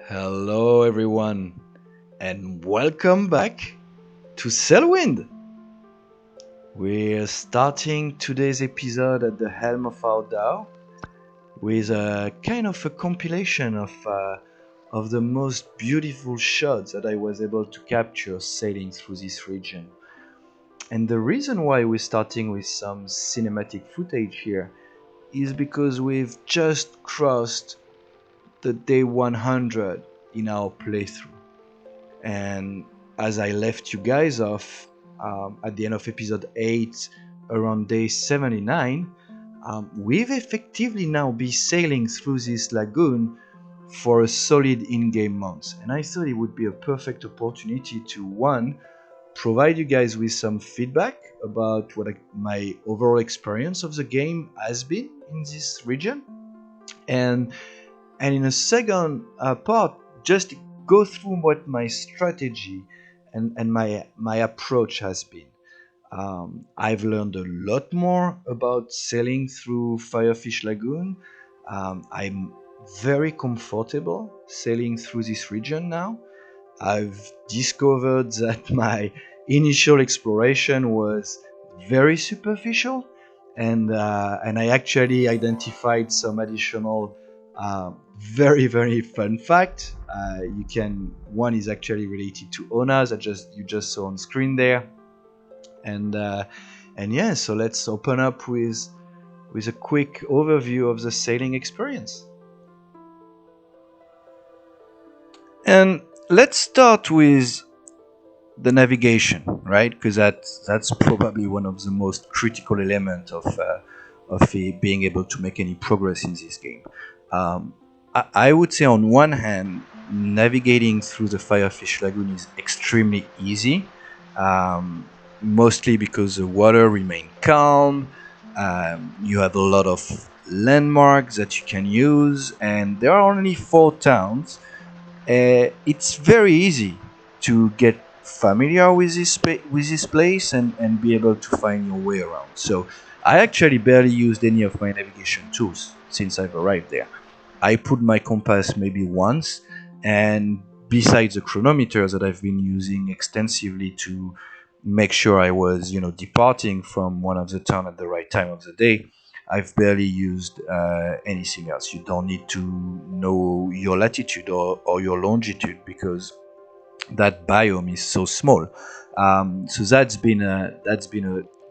Hello, everyone, and welcome back to Sailwind. We're starting today's episode at the helm of our dhow with a kind of a compilation of the most beautiful shots that I was able to capture sailing through this region. And the reason why we're starting with some cinematic footage here is because we've just crossed the day 100 in our playthrough. And as I left you guys off at the end of episode 8 around day 79, we've effectively now been sailing through this lagoon for a solid in-game month. And I thought it would be a perfect opportunity to, one, provide you guys with some feedback about what my overall experience of the game has been in this region, and in a second part, just go through what my strategy and my approach has been. I've learned a lot more about sailing through Fire Fish Lagoon. I'm very comfortable sailing through this region now. I've discovered that my initial exploration was very superficial, and I actually identified some additional very fun fact. One is actually related to Onas that you just saw on screen there, and yeah. So let's open up with a quick overview of the sailing experience. And let's start with the navigation, right? Because that's probably one of the most critical elements of being able to make any progress in this game. I would say on one hand, navigating through the Firefish Lagoon is extremely easy, mostly because the water remains calm. You have a lot of landmarks that you can use, and there are only 4 towns. It's very easy to get familiar with this place and be able to find your way around. So I actually barely used any of my navigation tools since I've arrived there. I put my compass maybe once, and besides the chronometer that I've been using extensively to make sure I was, departing from one of the town at the right time of the day, I've barely used anything else. You don't need to know your latitude or your longitude because that biome is so small. So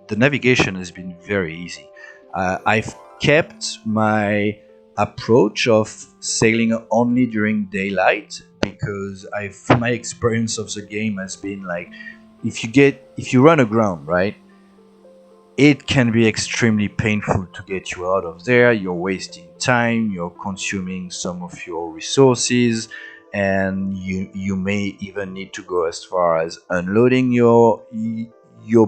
the navigation has been very easy. I've kept my approach of sailing only during daylight because my experience of the game has been like, if you run aground, right, it can be extremely painful to get you out of there. You're wasting time, you're consuming some of your resources, and you may even need to go as far as unloading your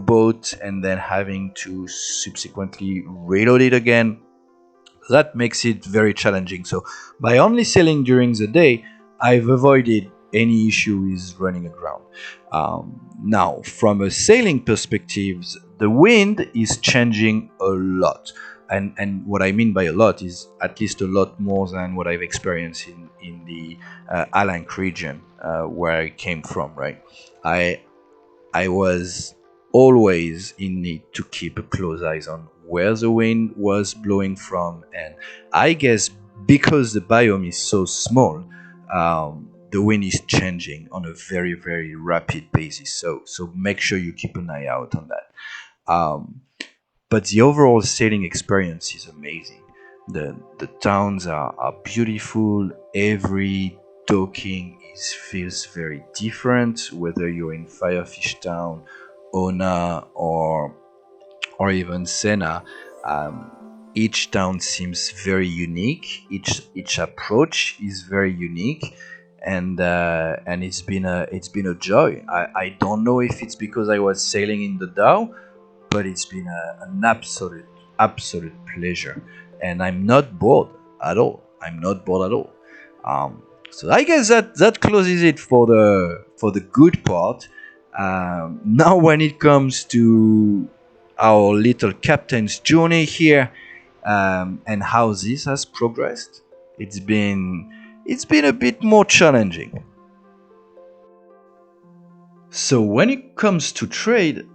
boat and then having to subsequently reload it again. That makes it very challenging. So by only sailing during the day, I've avoided any issue with running aground. Now, from a sailing perspective, the wind is changing a lot. And what I mean by a lot is at least a lot more than what I've experienced in the Alank region where I came from, right? I was always in need to keep a close eyes on where the wind was blowing from, and I guess because the biome is so small, the wind is changing on a very rapid basis. So make sure you keep an eye out on that. But the overall sailing experience is amazing. The towns are beautiful. Every docking feels very different, whether you're in Firefish Town, Ona, or even Senna. Each town seems very unique. Each approach is very unique, and it's been a joy. I don't know if it's because I was sailing in the dhow, but it's been an absolute pleasure, and I'm not bored at all. So I guess that closes it for the good part. Now, when it comes to our little captain's journey here, and how this has progressed, it's been it's been a bit more challenging. So when it comes to trade,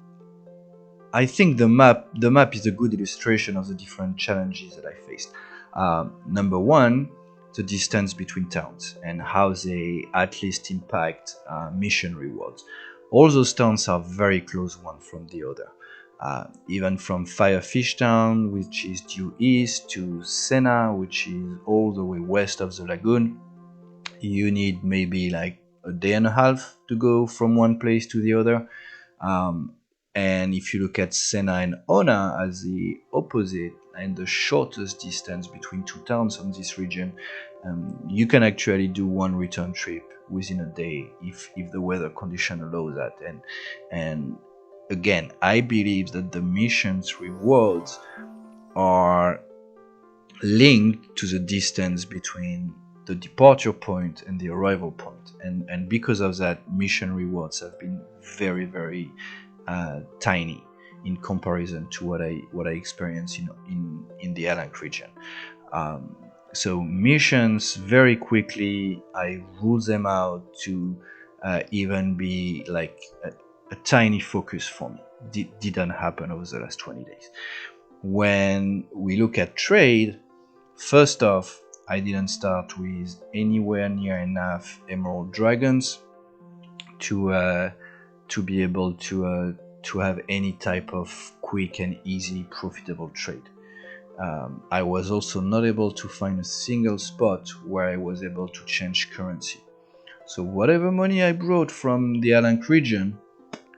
I think the map is a good illustration of the different challenges that I faced. Number one, the distance between towns and how they at least impact mission rewards. All those towns are very close one from the other. Even from Fire Fish Town, which is due east, to Senna, which is all the way west of the lagoon, you need maybe like a day and a half to go from one place to the other. Um, and if you look at Senna and Ona as the opposite and the shortest distance between two towns on this region, you can actually do one return trip within a day if the weather condition allows that. And again, I believe that the missions rewards are linked to the distance between the departure point and the arrival point. And because of that, mission rewards have been very tiny in comparison to what I experienced in the Alank region. Um, so missions, very quickly I rule them out to even be like a tiny focus for me. Didn't happen over the last 20 days. When we look at trade, first off, I didn't start with anywhere near enough Emerald Dragons to be able to have any type of quick and easy profitable trade. I was also not able to find a single spot where I was able to change currency. So whatever money I brought from the Alank region,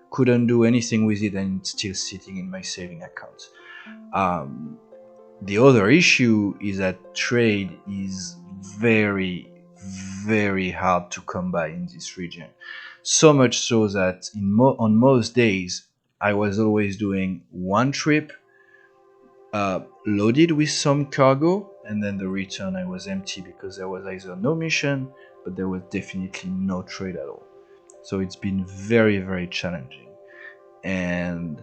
couldn't do anything with it, and it's still sitting in my saving account. Um, the other issue is that trade is very hard to come by in this region. So much so that on most days I was always doing one trip loaded with some cargo, and then the return I was empty because there was either no mission, but there was definitely no trade at all. So it's been very challenging. And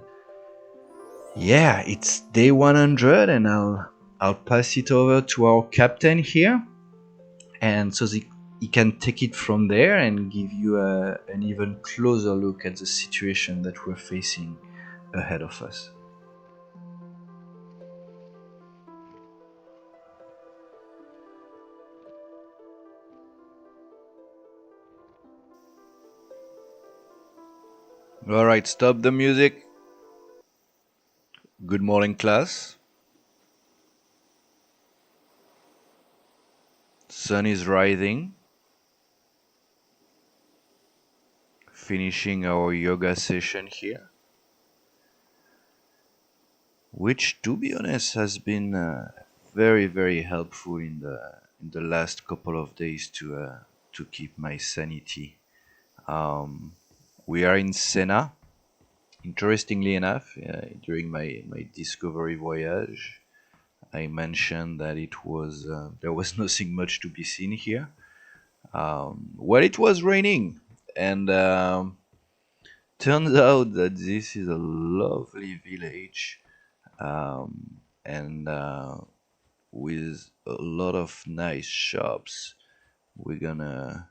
yeah, it's day 100, and I'll pass it over to our captain here, and so he can take it from there and give you an even closer look at the situation that we're facing ahead of us. All right, stop the music. Good morning, class. Sun is rising. Finishing our yoga session here, which, to be honest, has been very helpful in the last couple of days to keep my sanity. Um, we are in Senna. Interestingly enough, during my discovery voyage, I mentioned that it was there was nothing much to be seen here. Well, it was raining, and turns out that this is a lovely village, and with a lot of nice shops. We're gonna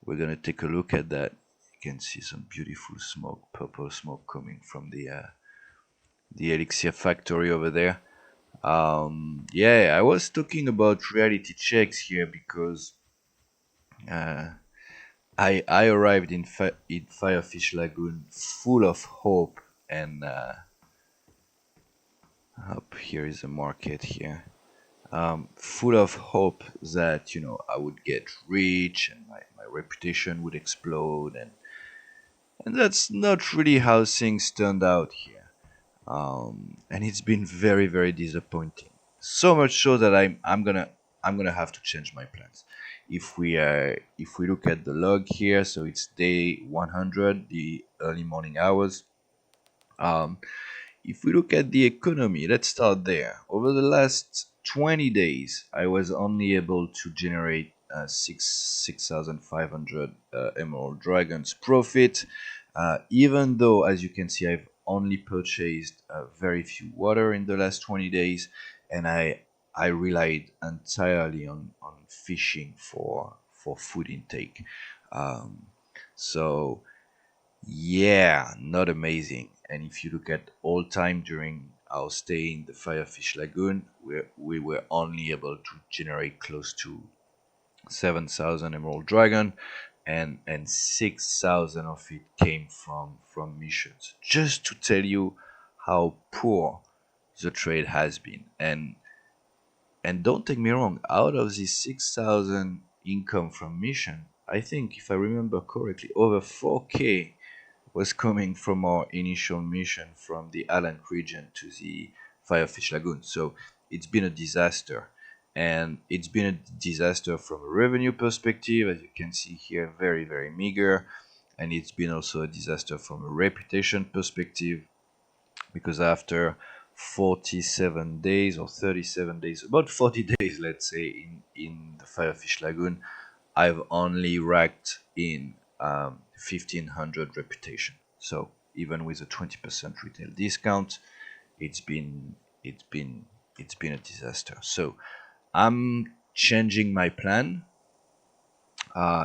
we're gonna take a look at that. You can see some beautiful smoke, purple smoke coming from the elixir factory over there. Yeah, I was talking about reality checks here because uh, I arrived in Firefish Lagoon full of hope, and up here is a market here. Full of hope that I would get rich and my reputation would explode, and that's not really how things turned out here. And it's been very disappointing. So much so that I'm gonna have to change my plans. If we look at the log here, so it's day 100, the early morning hours. Um, if we look at the economy, let's start there. Over the last 20 days, I was only able to generate 6,500 Emerald Dragons profit, even though, as you can see, I've only purchased very few water in the last 20 days, and I I relied entirely on fishing for food intake. Um, so yeah, not amazing. And if you look at all time during our stay in the Fire Fish Lagoon, we were only able to generate close to 7,000 Emerald Dragon, and 6,000 of it came from missions. Just to tell you how poor the trade has been. And don't take me wrong, out of these 6,000 income from mission, I think if I remember correctly, over 4K was coming from our initial mission from the island region to the Firefish Lagoon. So it's been a disaster. And it's been a disaster from a revenue perspective, as you can see here, very, very meager. And it's been also a disaster from a reputation perspective, because after 47 days or 37 days, about 40 days, let's say, in the Firefish Lagoon, I've only racked in 1500 reputation. So even with a 20% retail discount, it's been it's been it's been a disaster. So I'm changing my plan.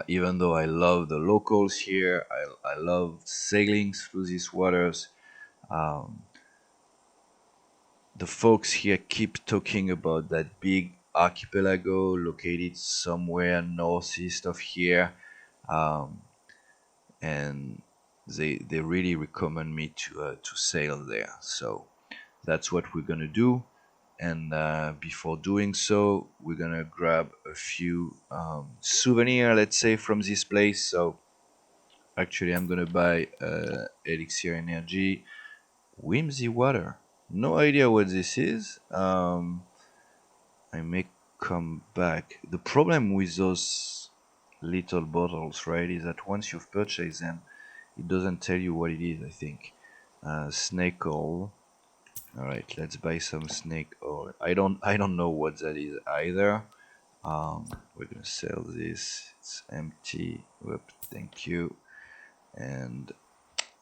Even though I love the locals here, I love sailing through these waters. Um, the folks here keep talking about that big archipelago located somewhere northeast of here. Um, and they really recommend me to sail there. So that's what we're gonna do. And before doing so, we're gonna grab a few souvenir, let's say, from this place. So actually, I'm gonna buy Elixir Energy, Whimsy Water. No idea what this is. I may come back. The problem with those little bottles, right, is that once you've purchased them, it doesn't tell you what it is, I think. Snake oil. Alright, let's buy some snake oil. I don't know what that is either. We're gonna sell this. It's empty. Whoop, thank you. And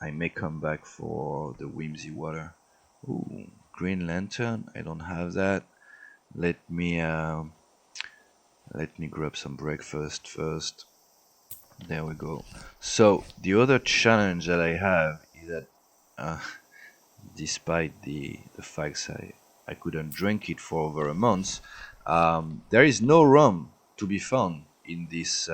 I may come back for the Whimsy water. Ooh, Green Lantern. I don't have that. Let me grab some breakfast first. There we go. So the other challenge that I have is that, uh, despite the fact I couldn't drink it for over a month, there is no rum to be found in this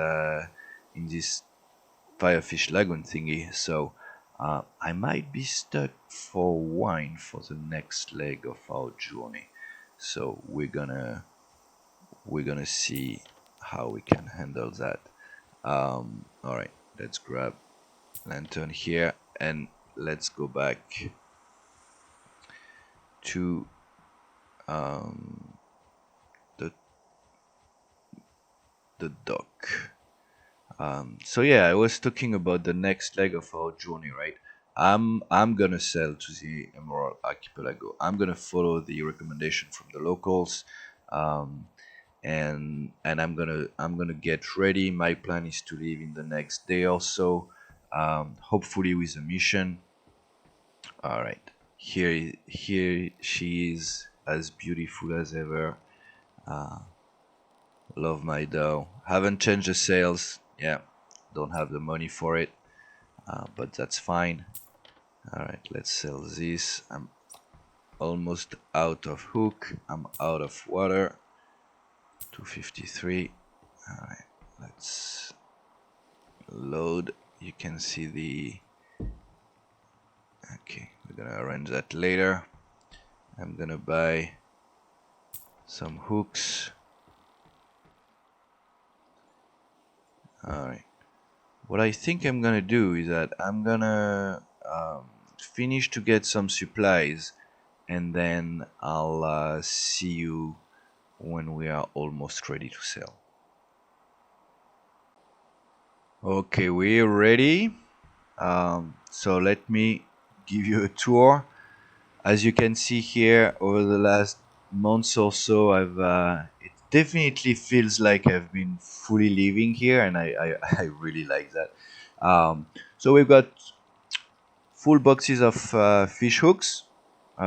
Firefish Lagoon thingy. So I might be stuck for wine for the next leg of our journey. So we're gonna see how we can handle that. All right, let's grab lantern here and let's go back to um, the the dock. So yeah, I was talking about the next leg of our journey, right? I'm gonna sail to the Emerald Archipelago. I'm gonna follow the recommendation from the locals, um, and I'm gonna get ready. My plan is to leave in the next day or so, hopefully with a mission. All right, here she is, as beautiful as ever. Uh, Love my dough. Haven't changed the sails. Yeah, don't have the money for it, but that's fine. All right, let's sell this. I'm almost out of hook. I'm out of water. 253. All right, let's load. You can see the. Okay, we're gonna arrange that later. I'm gonna buy some hooks. All right. What I think I'm gonna do is that I'm gonna finish to get some supplies, and then I'll see you when we are almost ready to sail. Okay, we're ready. So let me give you a tour. As you can see here, over the last months or so, it definitely feels like I've been fully living here, and I really like that. So we've got full boxes of fish hooks,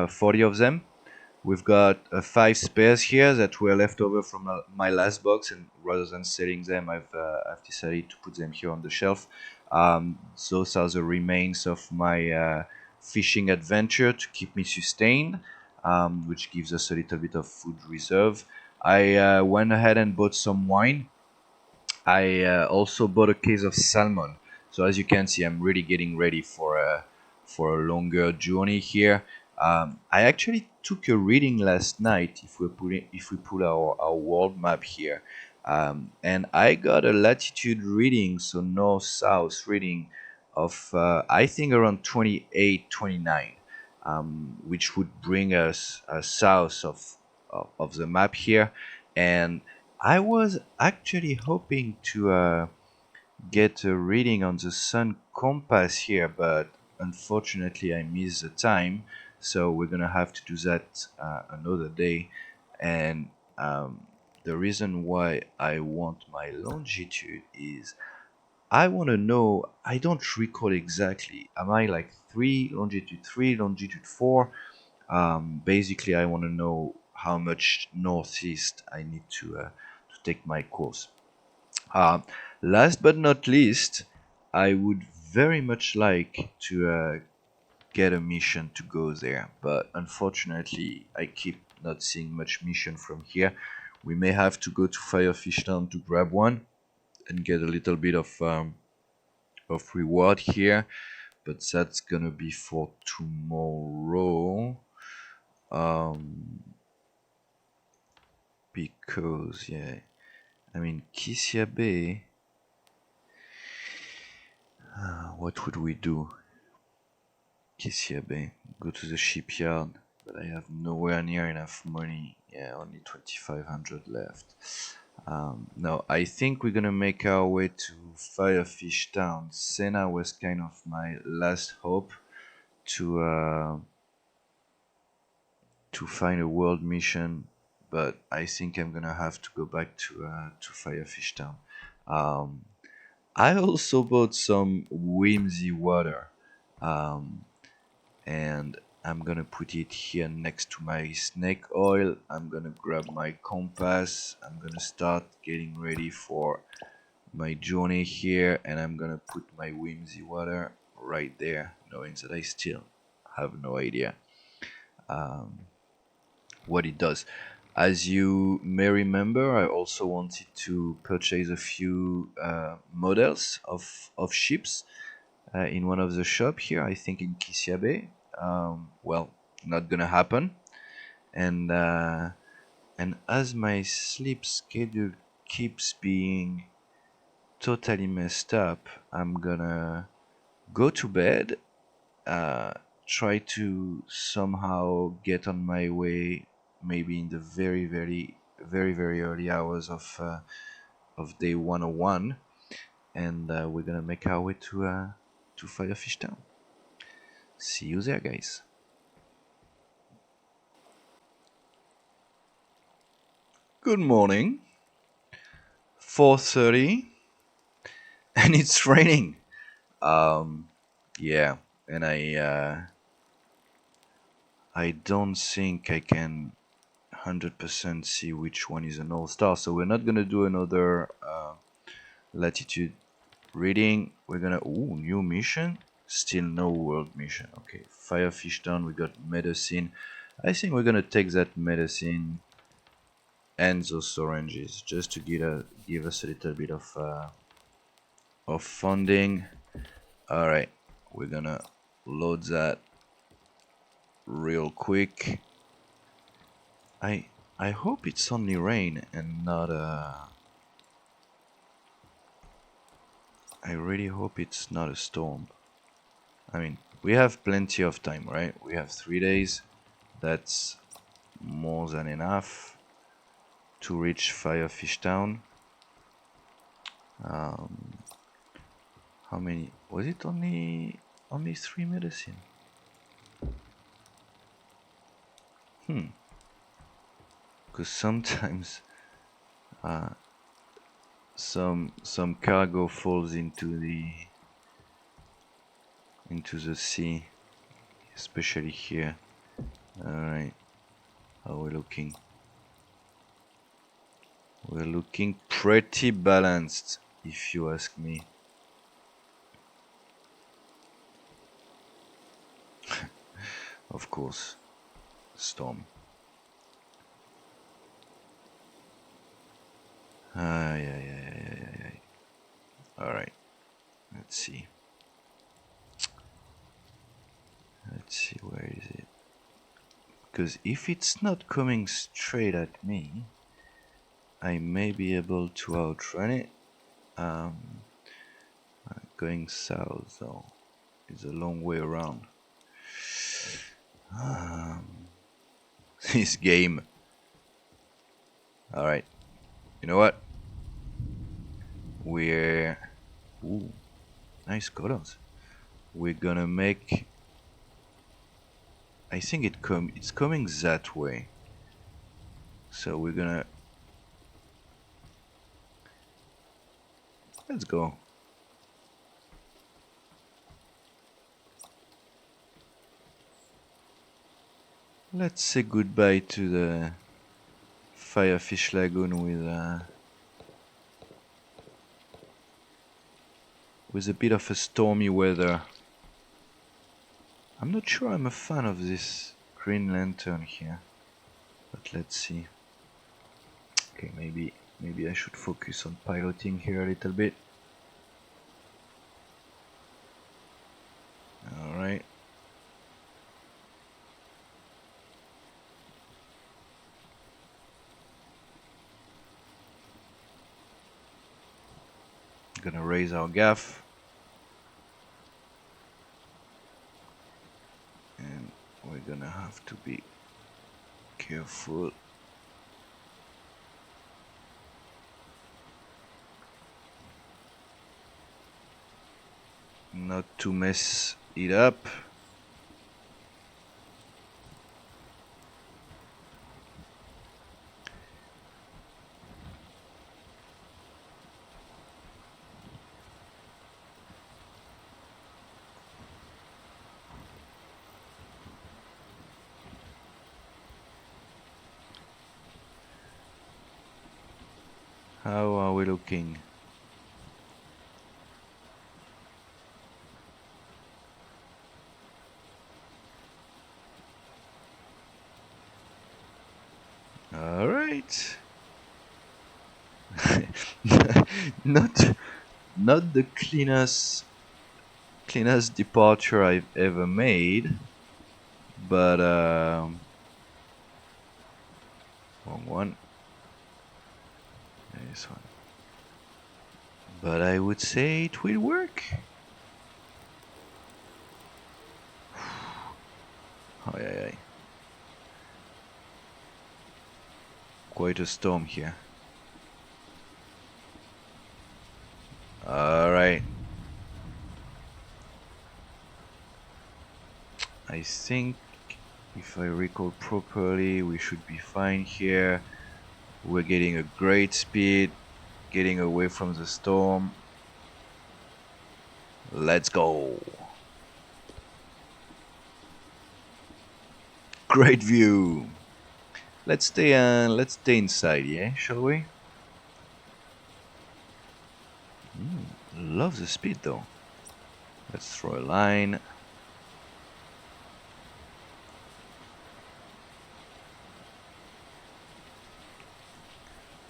40 of them. We've got 5 spares here that were left over from my last box, and rather than selling them, I've decided to put them here on the shelf. Those are the remains of my fishing adventure to keep me sustained, which gives us a little bit of food reserve. I went ahead and bought some wine. I also bought a case of salmon. So as you can see, I'm really getting ready for a longer journey here. I actually took a reading last night. If we put our world map here, and I got a latitude reading, so north south reading of I think around 28, 29, which would bring us south of the map here, and I was actually hoping to get a reading on the sun compass here, but unfortunately I missed the time, so we're gonna have to do that another day. And the reason why I want my longitude is I want to know, I don't recall exactly, am I like 3, longitude 4? Basically, I want to know how much northeast I need to take my course. Last but not least, I would very much like to get a mission to go there, but unfortunately, I keep not seeing much mission from here. We may have to go to Fire Fish Town to grab one and get a little bit of reward here, but that's gonna be for tomorrow. Because yeah, I mean Kisia Bay. What would we do? Kisia Bay. Go to the shipyard, but I have nowhere near enough money. Yeah, only 2,500 left. No, I think we're gonna make our way to Firefish Town. Senna was kind of my last hope to find a world mission, but I think I'm gonna have to go back to Firefish Town. I also bought some whimsy water, and I'm gonna put it here next to my snake oil. I'm gonna grab my compass. I'm gonna start getting ready for my journey here, and I'm gonna put my whimsy water right there, knowing that I still have no idea what it does. As you may remember, I also wanted to purchase a few models of ships in one of the shop here, I think in Kisiabe. Well, not gonna happen. And as my sleep schedule keeps being totally messed up, I'm gonna go to bed, uh, try to somehow get on my way, maybe in the very early hours of day 101, and we're gonna make our way to Firefish Town. See you there, guys. Good morning. 4:30, and it's raining. Yeah, and I don't think I can 100% see which one is an all-star, so we're not gonna do another latitude reading. We're gonna new mission, still no world mission. Okay, Firefish Town, we got medicine. I think we're gonna take that medicine and those oranges just to give us a little bit of funding. All right, we're gonna load that real quick. I hope it's only rain and not I really hope it's not a storm. I mean, we have plenty of time, right? We have 3 days. That's more than enough to reach Firefish Town. How many? Was it only 3 medicine? Because sometimes some cargo falls into the sea, especially here. All right. How are we looking? We're looking pretty balanced, if you ask me. Of course, storm. Yeah. Alright, let's see. Let's see, where is it? Because if it's not coming straight at me, I may be able to outrun it. Going south, though, is a long way around. This game. Alright, you know what? We're... Ooh, nice colors. We're gonna make... I think it's coming that way. So we're gonna... Let's go. Let's say goodbye to the Fire Fish Lagoon with a bit of a stormy weather. I'm not sure I'm a fan of this green lantern here, but let's see. Okay, maybe I should focus on piloting here a little bit. All right. Gonna raise our gaff. And we're gonna have to be careful. Not to mess it up. How are we looking? All right. not the cleanest departure I've ever made, but wrong one. This one. But I would say it will work. Oh yeah. Quite a storm here. Alright. I think, if I recall properly, we should be fine here. We're getting a great speed, getting away from the storm. Let's go. Great view. Let's stay inside, yeah, shall we? Love the speed though. Let's throw a line.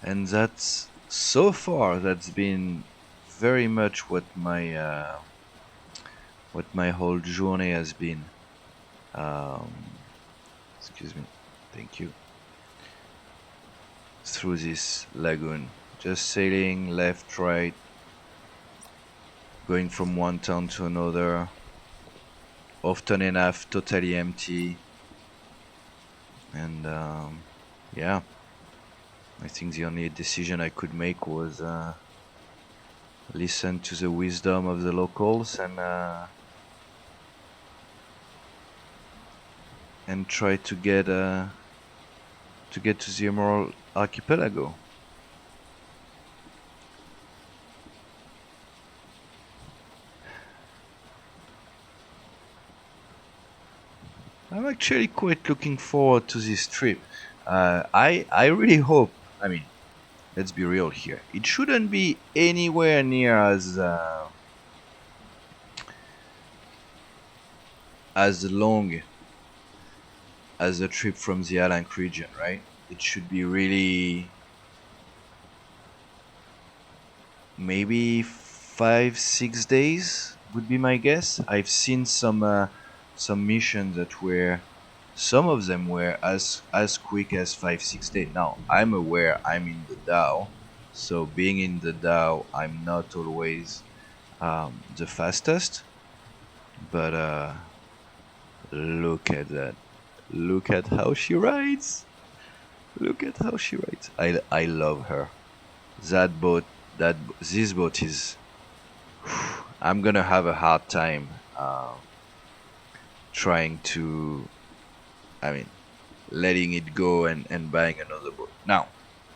And that's been very much what my whole journey has been. Excuse me, thank you. Through this lagoon, just sailing left, right, going from one town to another. Often enough, totally empty. And yeah. I think the only decision I could make was listen to the wisdom of the locals and try to get to the Emerald Archipelago. I'm actually quite looking forward to this trip. I really hope. I mean, let's be real here. It shouldn't be anywhere near as long as a trip from the Alank region, right? It should be really maybe 5 6 days would be my guess. I've seen some missions that were some of them were as quick as 5 6 days. Now I'm aware I'm in the Dow, so being in the Dow, I'm not always the fastest. But look at that! Look at how she rides! Look at how she rides! I love her. That boat, this boat is. I'm gonna have a hard time trying to. I mean, letting it go and buying another boat. Now,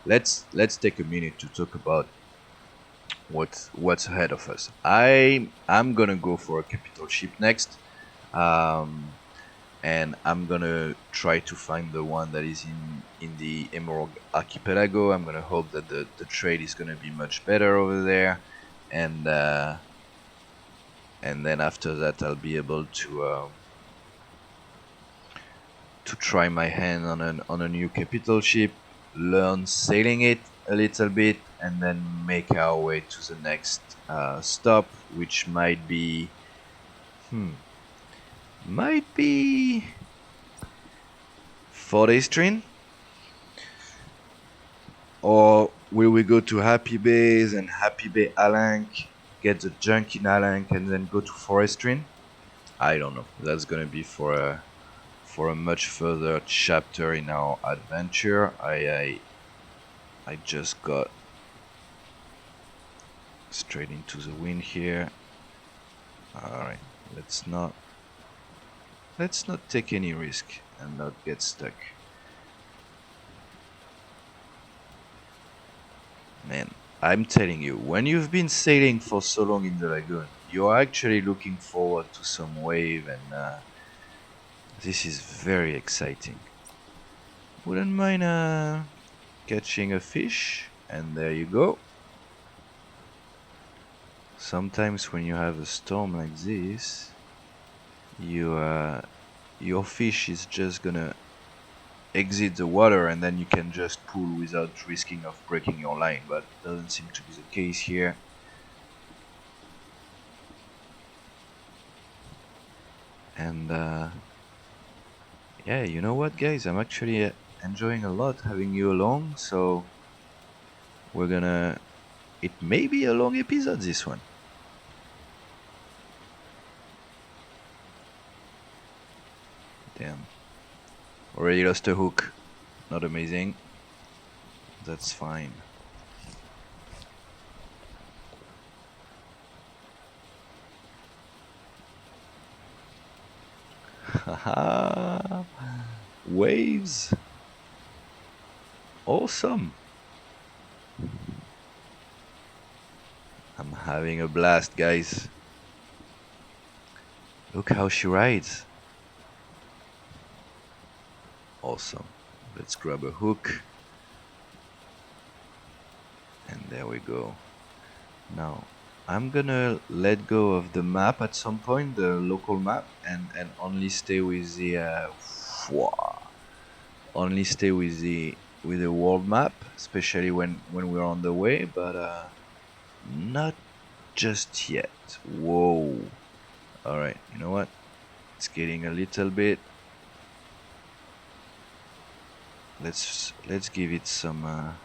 let's take a minute to talk about what's ahead of us. I'm gonna go for a capital ship next, um, and I'm gonna try to find the one that is in the Emerald Archipelago. I'm gonna hope that the trade is gonna be much better over there, and then after that I'll be able to try my hand on a new capital ship, learn sailing it a little bit, and then make our way to the next stop, which might be 4 days train, or will we go to Happy Bays and Happy Bay Alank, get the junk in Alank, and then go to Forest Train? I don't know. That's gonna be for a much further chapter in our adventure. I just got straight into the wind here. Alright, let's not take any risk and not get stuck. Man, I'm telling you, when you've been sailing for so long in the lagoon, you're actually looking forward to some wave, and this is very exciting. Wouldn't mind catching a fish, and there you go. Sometimes when you have a storm like this, your fish is just gonna exit the water, and then you can just pull without risking of breaking your line, but doesn't seem to be the case here. And yeah, you know what, guys, I'm actually enjoying a lot having you along, so it may be a long episode, this one. Damn, already lost a hook. Not amazing. That's fine. Haha. Waves. Awesome. I'm having a blast, guys. Look how she rides. Awesome. Let's grab a hook. And there we go. Now, I'm gonna let go of the map at some point, the local map, and only stay with the only stay with the world map, especially when we're on the way, but not just yet. Whoa. Alright, you know what? It's getting a little bit. Let's give it some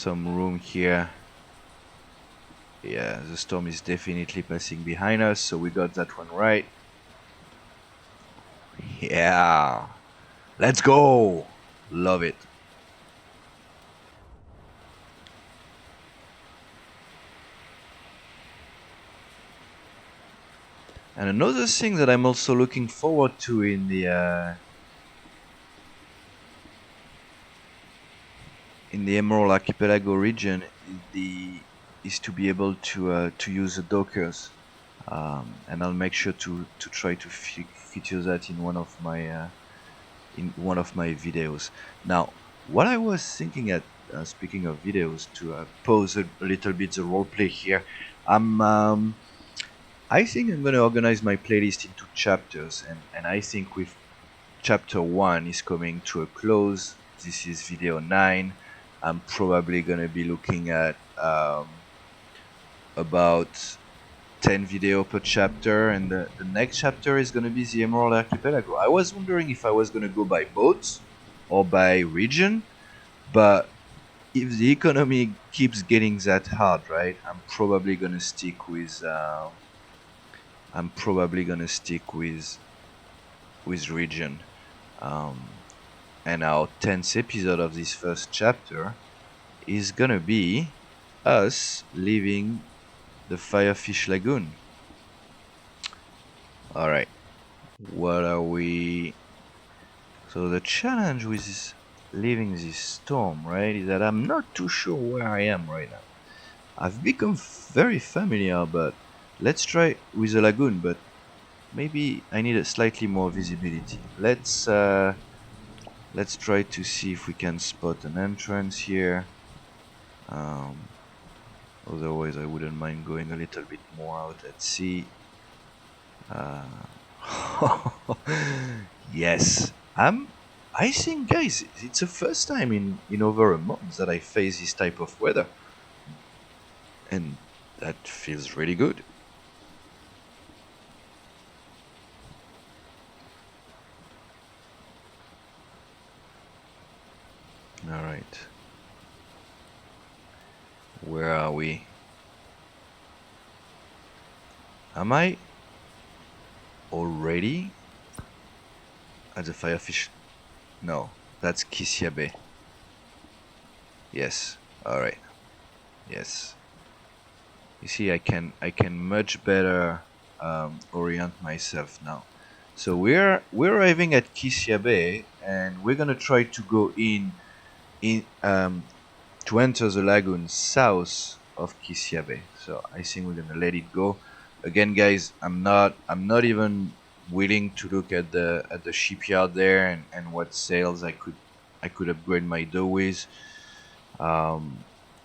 room here. Yeah, the storm is definitely passing behind us, so we got that one right. Yeah, let's go. Love it. And another thing that I'm also looking forward to in the Emerald Archipelago region is to be able to use the dockers. and I'll make sure to try to feature that in one of my videos. Now, what I was thinking at speaking of videos, to pause a little bit the roleplay here, I'm I think I'm gonna organize my playlist into chapters, and I think with chapter 1 is coming to a close. This is video 9. I'm probably gonna be looking at about 10 video per chapter, and the next chapter is going to be the Emerald Archipelago. I was wondering if I was going to go by boat or by region, but if the economy keeps getting that hard, right, I'm probably going to stick with region. And our 10th episode of this first chapter is going to be us leaving the Fire Fish Lagoon. All right. What are we? So the challenge with leaving this storm, right, is that I'm not too sure where I am right now. I've become very familiar, but let's try with the lagoon, but maybe I need a slightly more visibility. Let's try to see if we can spot an entrance here. Otherwise I wouldn't mind going a little bit more out at sea. Yes, I think, guys, it's the first time in over a month that I face this type of weather, and that feels really good. All right, where are we? Am I already at the Firefish? No, that's Kisia Bay. Yes. All right. Yes. You see, I can much better orient myself now. So we're arriving at Kisia Bay, and we're gonna try to go in to enter the lagoon south of Kisia Bay. So I think we're gonna let it go. Again, guys, I'm not even willing to look at the shipyard there and what sails I could upgrade my dough with.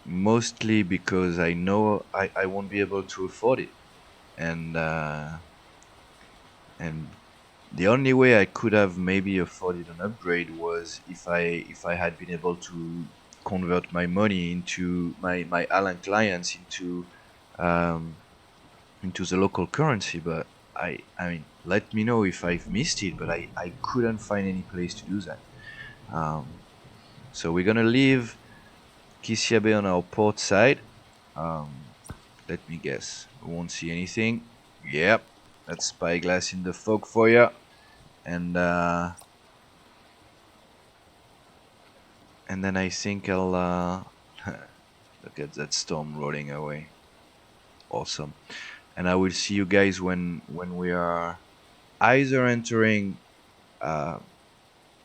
Mostly because I know I won't be able to afford it, and the only way I could have maybe afforded an upgrade was if I had been able to convert my money into my Allen clients into the local currency. But I mean, let me know if I've missed it, but I couldn't find any place to do that. So we're gonna leave Kisia Bay on our port side. Let me guess, we won't see anything. Yep, that's spyglass in the fog for you. And then I think I'll look at that storm rolling away. Awesome. And I will see you guys when we are either entering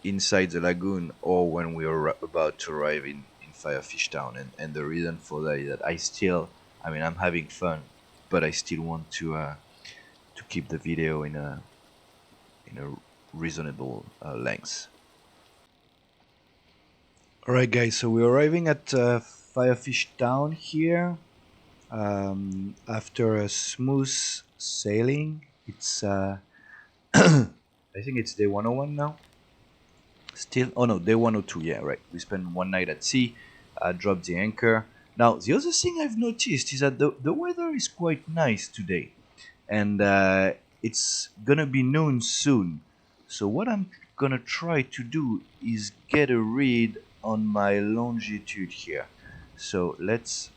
inside the lagoon or when we are about to arrive in Firefish Town. And the reason for that is that I'm having fun, but I still want to keep the video in a reasonable length. Alright, guys, so we're arriving at Firefish Town here. After a smooth sailing, it's I think it's day 101 now. Still, oh no, day 102. Yeah, right. We spent one night at sea, dropped the anchor. Now, the other thing I've noticed is that the weather is quite nice today, and it's gonna be noon soon. So what I'm gonna try to do is get a read on my longitude here. So let's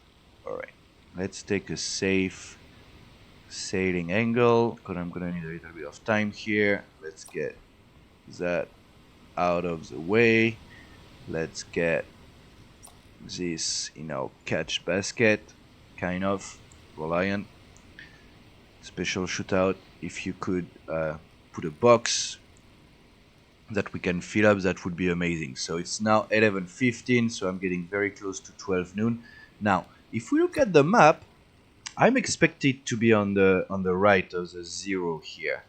take a safe sailing angle, because I'm gonna need a little bit of time here. Let's get that out of the way. Let's get this in our catch basket, kind of reliant. Special shootout, if you could put a box that we can fill up, that would be amazing. So it's now 11:15, so I'm getting very close to 12 noon. Now, if we look at the map, I'm expected to be on the right of the zero here.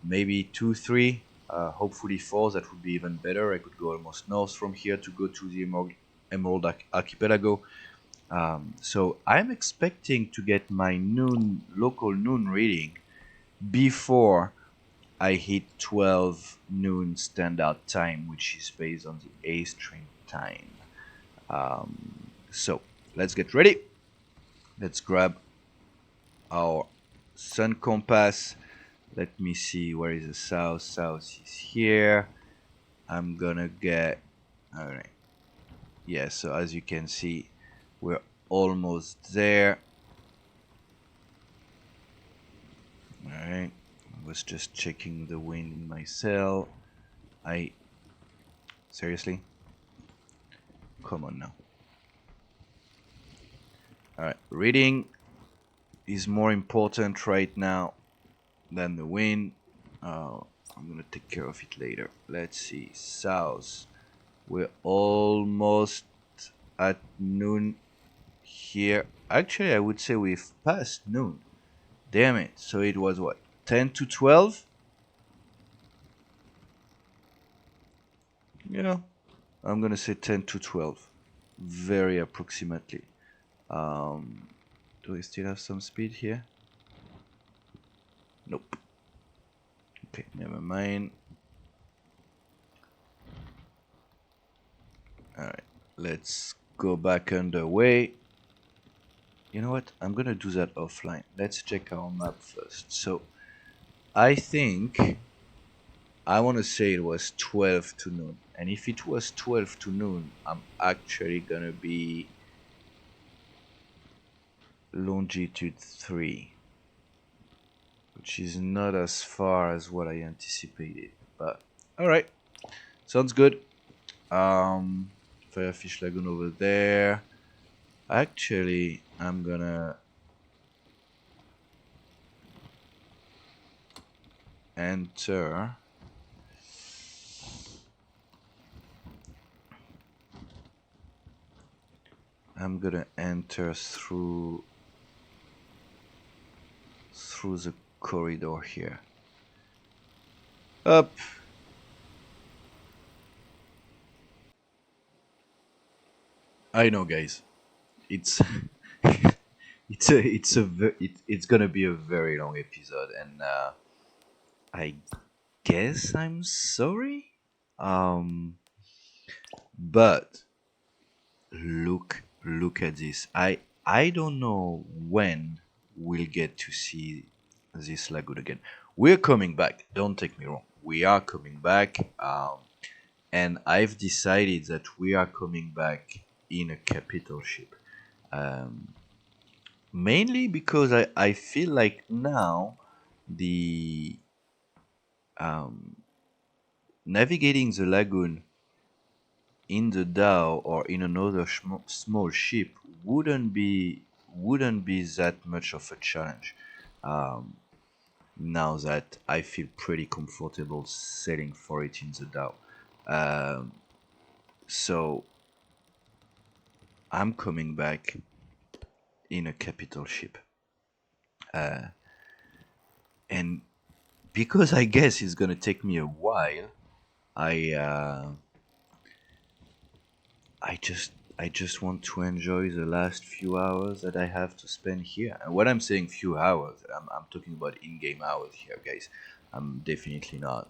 Maybe 2, 3, hopefully 4. That would be even better. I could go almost north from here to go to the Emerald Archipelago. So I'm expecting to get my local noon reading before I hit 12 noon standard time, which is based on the A stream time. So let's get ready. Let's grab our sun compass. Let me see, where is the south? South is here. I'm gonna get, all right. Yeah, so as you can see, we're almost there. All right. I was just checking the wind in my cell. Seriously? Come on now. All right. Reading is more important right now than the wind. I'm gonna take care of it later. Let's see. South. We're almost at noon here. Actually, I would say we've passed noon. Damn it. So it was what? 10 to 12? Yeah. I'm gonna say 10 to 12. Very approximately. Do we still have some speed here? Nope. Okay, never mind. Alright, let's go back underway. You know what? I'm gonna do that offline. Let's check our map first. So, I think I want to say it was 12 to noon. And if it was 12 to noon, I'm actually gonna be longitude 3, which is not as far as what I anticipated. But, alright, sounds good. Fire Fish Lagoon over there. Actually, I'm gonna enter. I'm gonna enter through the corridor here. Up. I know, guys. It's it's gonna be a very long episode, and I guess I'm sorry. Um, but look at this. I don't know when we'll get to see this lagoon again. We're coming back. Don't take me wrong. We are coming back. And I've decided that we are coming back in a capital ship. Um, Mainly because I feel like now the um, navigating the lagoon in the dhow or in another small ship wouldn't be that much of a challenge. Um, Now that I feel pretty comfortable sailing for it in the dhow, um, so I'm coming back in a capital ship, and because I guess it's gonna take me a while, I uh, I just want to enjoy the last few hours that I have to spend here. And when I'm saying few hours, I'm talking about in-game hours here, guys. I'm definitely not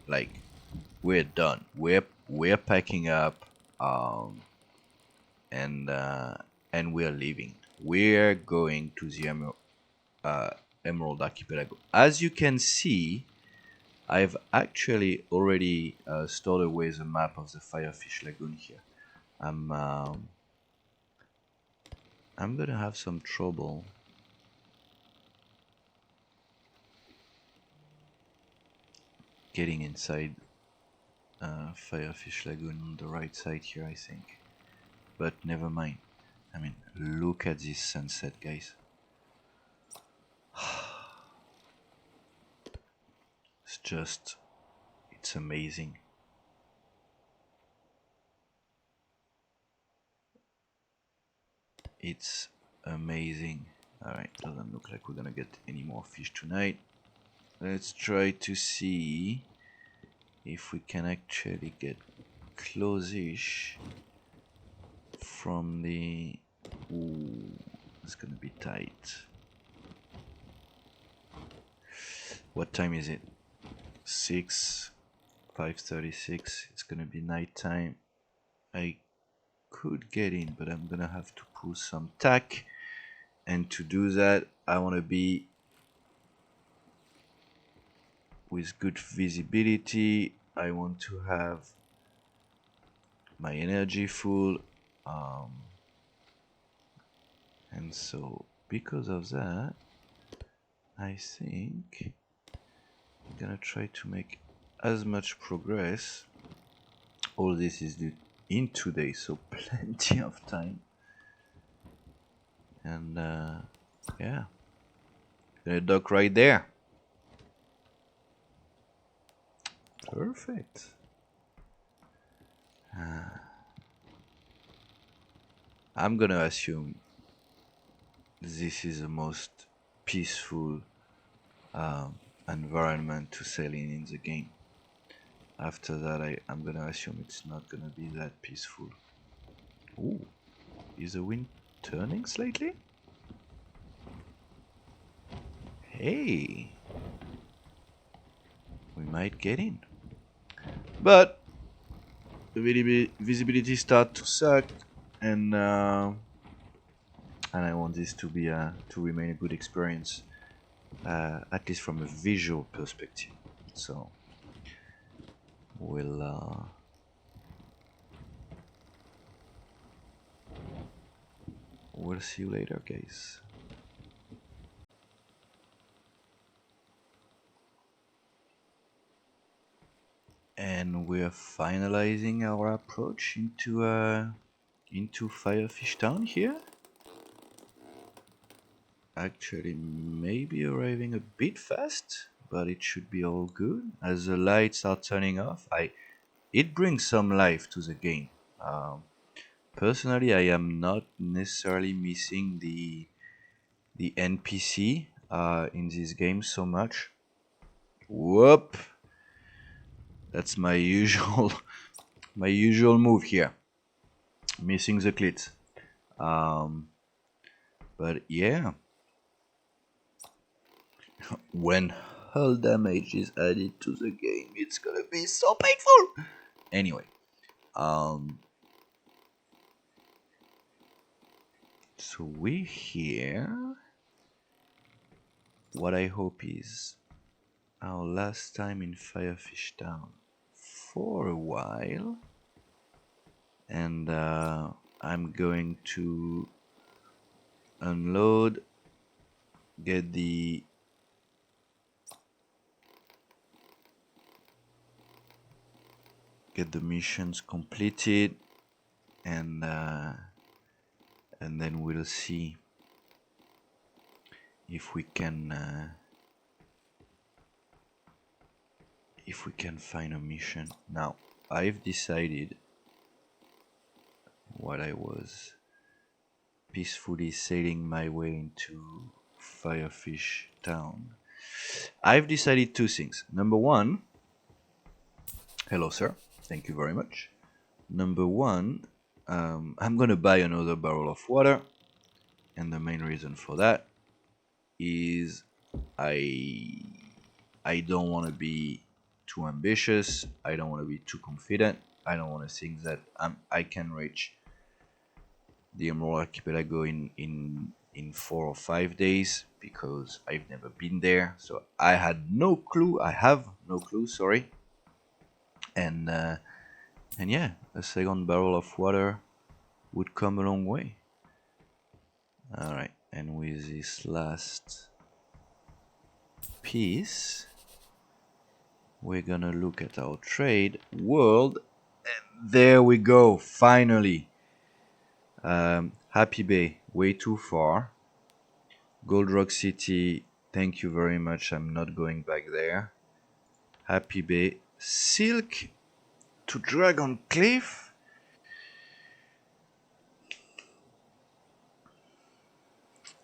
like we're done. We're packing up, um, and we're leaving. We're going to the Emerald Archipelago. As you can see, I've actually already stored away the map of the Fire Fish Lagoon here. I'm um, I'm gonna have some trouble getting inside Fire Fish Lagoon on the right side here, I think. But never mind. I mean, look at this sunset, guys. It's amazing. It's amazing. Alright, doesn't look like we're gonna get any more fish tonight. Let's try to see if we can actually get close-ish from the... Ooh, it's gonna be tight. What time is it? 5:36. It's gonna be nighttime. I could get in, but I'm gonna have to pull some tack. And to do that, I want to be with good visibility. I want to have my energy full. And so because of that, I think I'm gonna try to make as much progress. All this is in 2 days, so plenty of time. And yeah, gonna dock right there. Perfect. I'm gonna assume this is the most peaceful environment to sail in the game. After that, I'm gonna assume it's not gonna be that peaceful. Ooh, is the wind turning slightly? Hey, we might get in. But the visibility start to suck, and I want this to be to remain a good experience, at least from a visual perspective. So we'll see you later, guys. And we're finalizing our approach into Firefish Town here. Actually, maybe arriving a bit fast, but it should be all good. As the lights are turning off, it brings some life to the game. Personally, I am not necessarily missing the NPC in this game so much. Whoop! That's my usual move here. Missing the clit. But yeah, when hull damage is added to the game, it's gonna be so painful. Anyway, so we're here. What I hope is our last time in Firefish Town for a while, and I'm going to unload, get the missions completed, and then we'll see if we can find a mission. Now, I've decided, while I was peacefully sailing my way into Firefish Town, I've decided 2 things. Number one, hello sir, thank you very much. Number one, I'm gonna buy another barrel of water, and the main reason for that is I don't want to be too ambitious. I don't want to be too confident. I don't want to think that I can reach the Emerald Archipelago in 4 or 5 days, because I've never been there. So I had no clue. I have no clue. Sorry. And yeah, a second barrel of water would come a long way. All right, and with this last piece, we're gonna look at our trade world, and there we go, finally. Happy Bay, way too far. Gold Rock City, thank you very much, I'm not going back there. Happy Bay, Silk to Dragon Cliff.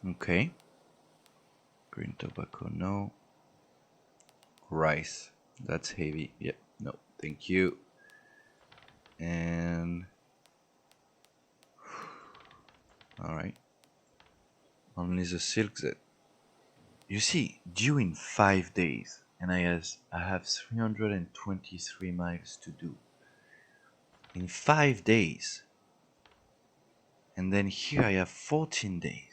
Okay, Green tobacco, no. Rice, that's heavy. Yeah, no, thank you. And alright. Only the silk that you see, due in 5 days, and I have 323 miles to do. In 5 days. And then here I have 14 days.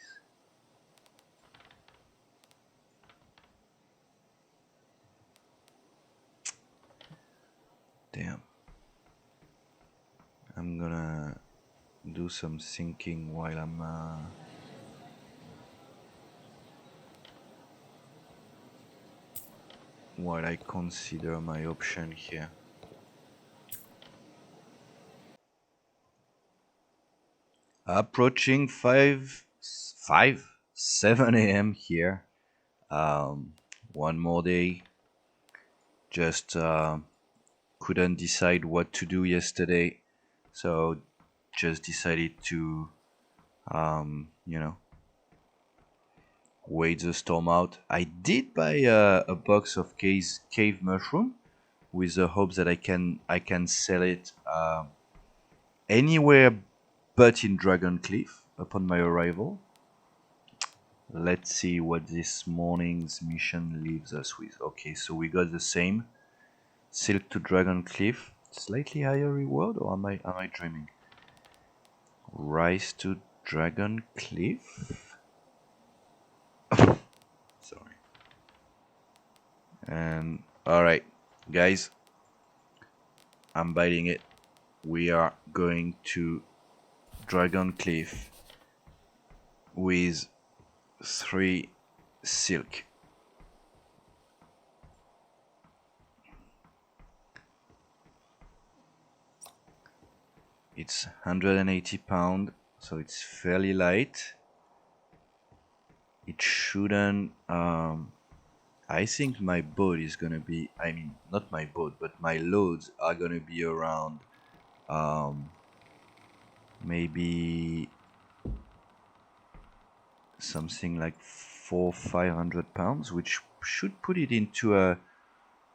Damn. I'm gonna do some thinking while I'm while I consider my option here. Approaching 7 a.m. here. One more day. Just couldn't decide what to do yesterday, so just decided to, you know, wait the storm out. I did buy a box of cave mushroom with the hopes that I can sell it anywhere but in Dragon Cliff upon my arrival. Let's see what this morning's mission leaves us with. Okay, so we got the same Silk to Dragon Cliff, slightly higher reward, or am I dreaming? Rise to Dragon Cliff. Sorry. And alright, guys, I'm biting it. We are going to Dragon Cliff with 3 silk. It's 180 pounds, so it's fairly light. It shouldn't. I think my boat is gonna be. I mean, not my boat, but my loads are gonna be around. Maybe something like 400-500 pounds, which should put it into a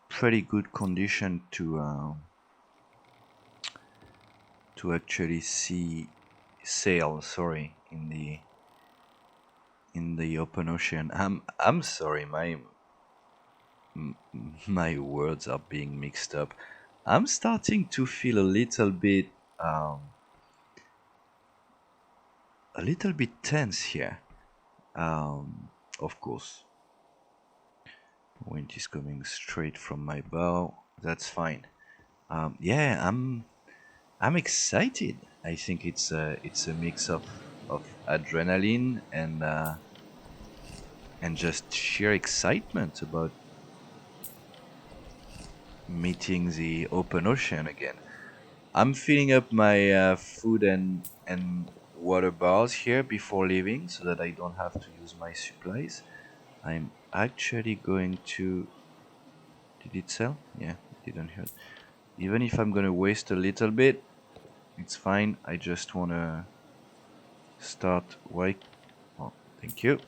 pretty good condition to actually sail. Sorry, in the open ocean. I'm sorry, my words are being mixed up. I'm starting to feel a little bit tense here. Of course, wind is coming straight from my bow. That's fine. Yeah, I'm excited. I think it's a mix of adrenaline and just sheer excitement about meeting the open ocean again. I'm filling up my food and water bars here before leaving so that I don't have to use my supplies. I'm actually going to. Did it sell? Yeah, it didn't hurt. Even if I'm gonna waste a little bit, it's fine. I just wanna start white. Oh, thank you.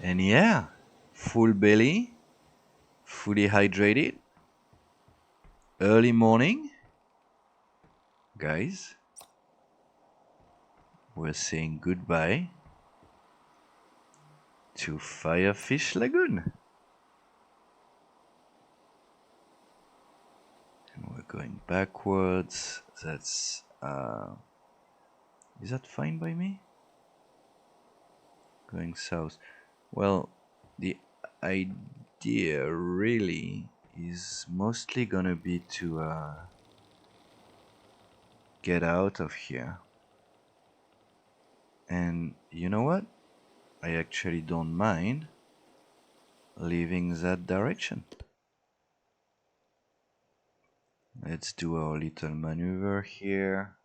And yeah, full belly, fully hydrated, early morning. Guys, we're saying goodbye to Fire Fish Lagoon. And we're going backwards. That's is that fine by me? Going south. Well, the idea really is mostly gonna be to get out of here. And you know what? I actually don't mind leaving that direction. Let's do our little maneuver here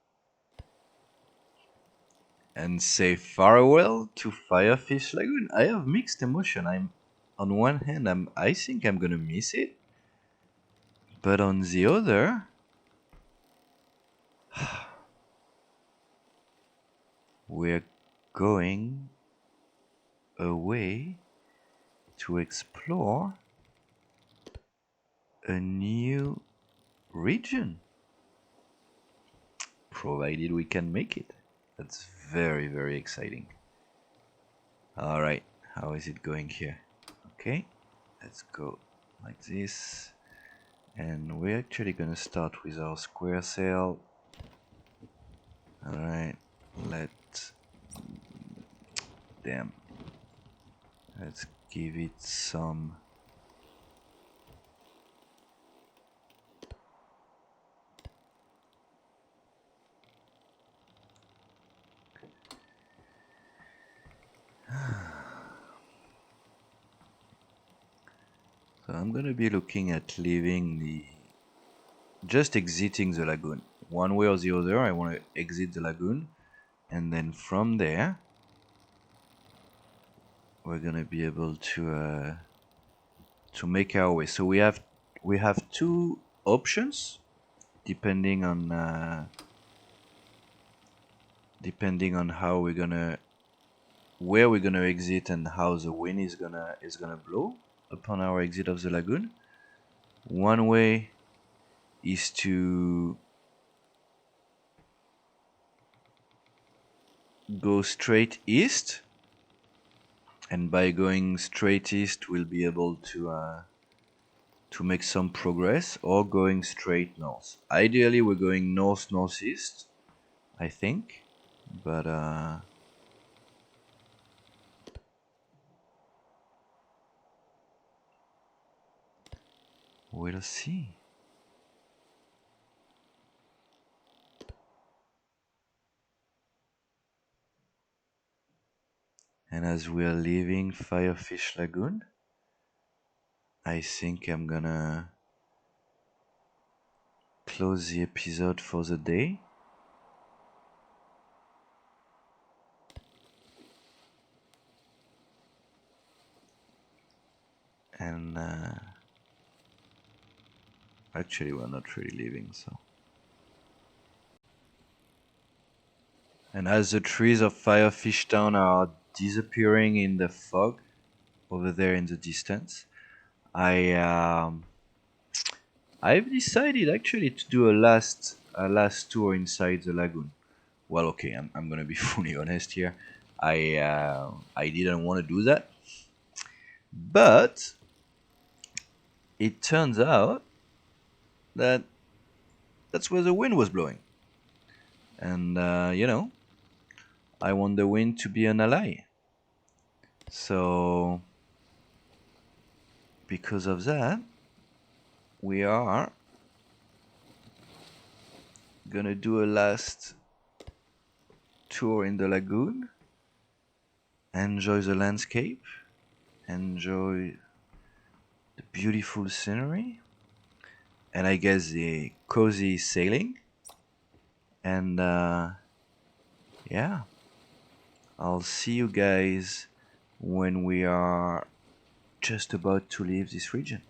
and say farewell to Fire Fish Lagoon. I have mixed emotion. On one hand, I think I'm gonna miss it, but on the other, we're going a way to explore a new region, provided we can make it. That's very, very exciting. All right, how is it going here? Okay, let's go like this. And we're actually gonna start with our square sail. All right, let's, damn, let's give it some. So I'm gonna be looking at leaving just exiting the lagoon. One way or the other, I want to exit the lagoon, and then from there, we're gonna be able to make our way. So we have two options depending on how we're gonna where we're gonna exit and how the wind is gonna blow upon our exit of the lagoon. One way is to go straight east, and by going straight east we'll be able to make some progress, or going straight north. Ideally we're going northeast, I think, but we'll see. And as we are leaving Fire Fish Lagoon, I think I'm gonna close the episode for the day. And actually we're not really leaving, so. And as the trees of Firefish Town are disappearing in the fog over there in the distance, I've decided actually to do a last tour inside the lagoon. Well, okay, I'm gonna be fully honest here. I didn't want to do that, but it turns out that that's where the wind was blowing, and I want the wind to be an ally. So because of that, we are gonna do a last tour in the lagoon, enjoy the landscape, enjoy the beautiful scenery, and I guess the cozy sailing. And yeah, I'll see you guys when we are just about to leave this region.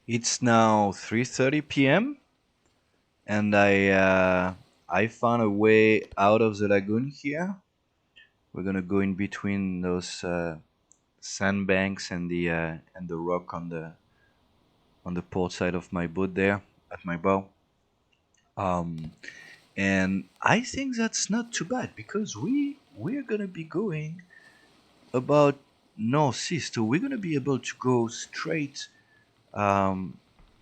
It's now 3:30 p.m. and I found a way out of the lagoon here. We're gonna go in between those sandbanks and the rock on the port side of my boat there at my bow. And I think that's not too bad because we're gonna be going about northeast, so we're gonna be able to go straight um,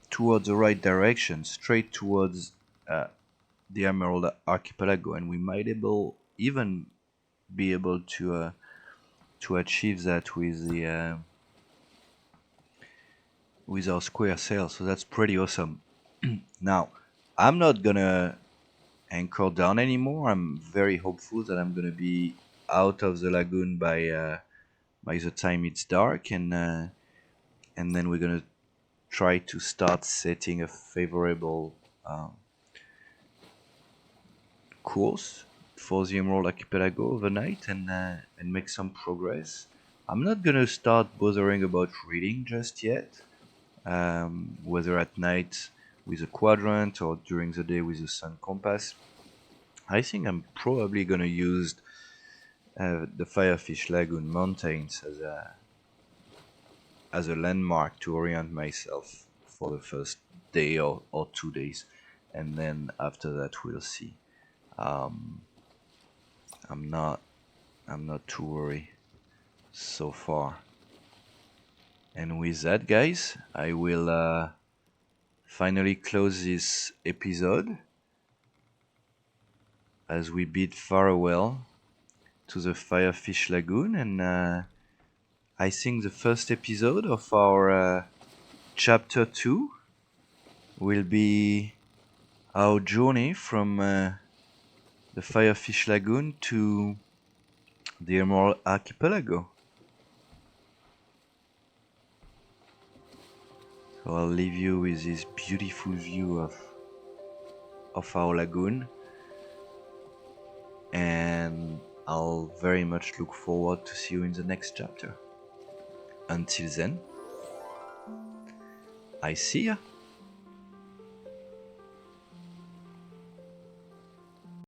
towards the right direction, straight towards uh, the Emerald Archipelago, and we might even be able to achieve that with our square sail. So that's pretty awesome. Now, I'm not gonna anchor down anymore. I'm very hopeful that I'm gonna be out of the lagoon by the time it's dark, and then we're gonna try to start setting a favorable course for the Emerald Archipelago overnight, and make some progress. I'm not gonna start bothering about reading just yet, whether at night with a quadrant or during the day with a sun compass. I think I'm probably gonna use the Fire Fish Lagoon mountains as a landmark to orient myself for the first day or 2 days, and then after that we'll see. Um, I'm not too worried so far. And with that, guys, I will finally close this episode as we bid farewell to the Fire Fish Lagoon, and I think the first episode of our chapter 2 will be our journey from the Fire Fish Lagoon to the Emerald Archipelago. So I'll leave you with this beautiful view of our lagoon, and I'll very much look forward to see you in the next chapter. Until then, I see ya.